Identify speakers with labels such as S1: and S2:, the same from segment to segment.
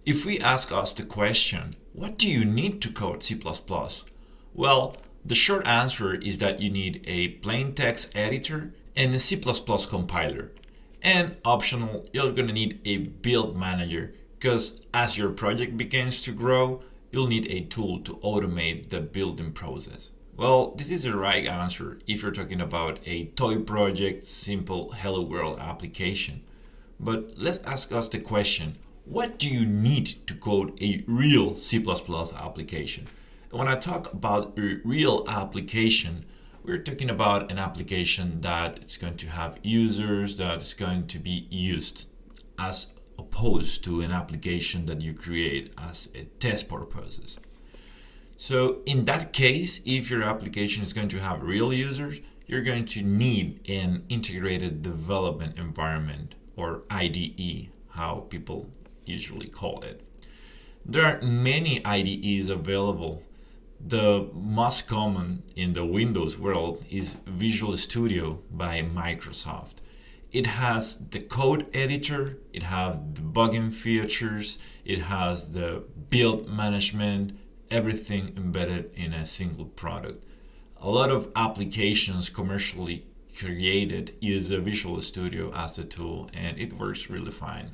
S1: If we ask us the question, what do you need to code C++? Well, the short answer is that you need a plain text editor and a C++ compiler. And optional, you're going to need a build manager because as your project begins to grow, you'll need a tool to automate the building process. Well, this is the right answer if you're talking about a toy project, simple Hello World application. But let's ask us the question, what do you need to code a real C++ application? And when I talk about a real application, we're talking about an application that is going to have users, that is going to be used, as opposed to an application that you create as a test purposes. So in that case, if your application is going to have real users, you're going to need an integrated development environment, or IDE, how people usually call it. There are many IDEs available. The most common in the Windows world is Visual Studio by Microsoft. It has the code editor, it has debugging features, it has the build management, everything embedded in a single product. A lot of applications commercially created use a Visual Studio as a tool, and it works really fine.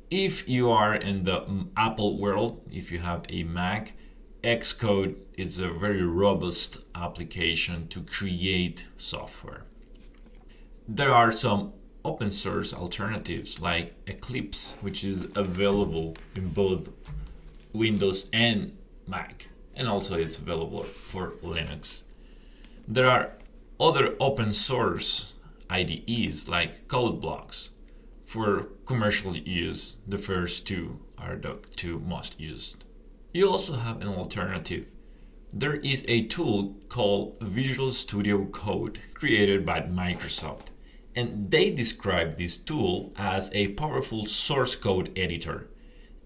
S1: If you are in the Apple world, if you have a Mac, Xcode is a very robust application to create software. There are some open source alternatives like Eclipse, which is available in both Windows and Mac, and also it's available for Linux. There are other open source IDEs like code blocks. For commercial use, the first two are the two most used. You also have an alternative. There is a tool called Visual Studio Code created by Microsoft, and they describe this tool as a powerful source code editor.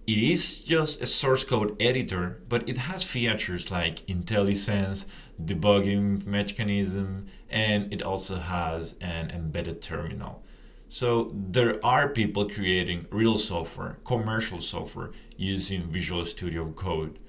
S1: It is just a source code editor, but it has features like IntelliSense, debugging mechanism, and it also has an embedded terminal. So there are people creating real software, commercial software, using Visual Studio Code.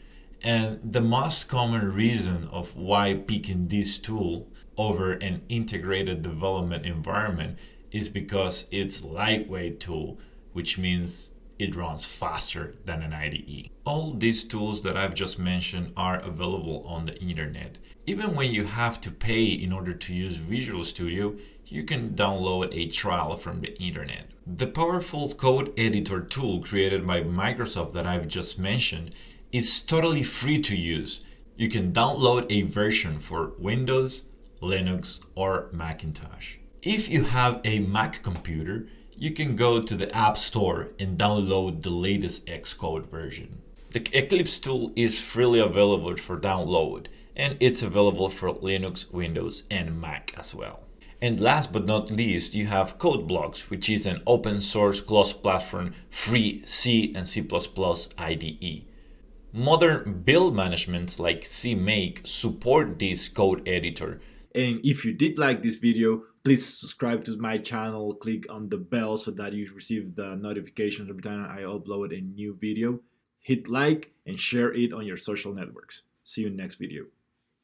S1: And the most common reason of why picking this tool over an integrated development environment is because it's a lightweight tool, which means it runs faster than an IDE. All these tools that I've just mentioned are available on the internet. Even when you have to pay in order to use Visual Studio, you can download a trial from the internet. The powerful code editor tool created by Microsoft that I've just mentioned is totally free to use. You can download a version for Windows, Linux, or Macintosh. If you have a Mac computer, you can go to the App Store and download the latest Xcode version. The Eclipse tool is freely available for download, and it's available for Linux, Windows, and Mac as well. And last but not least, you have Code Blocks, which is an open source cross-platform free C and C++ IDE. Modern build managements like CMake support this code editor.
S2: And if you did like this video, please subscribe to my channel, click on the bell so that you receive the notifications every time I upload a new video. Hit like and share it on your social networks. See you in next video.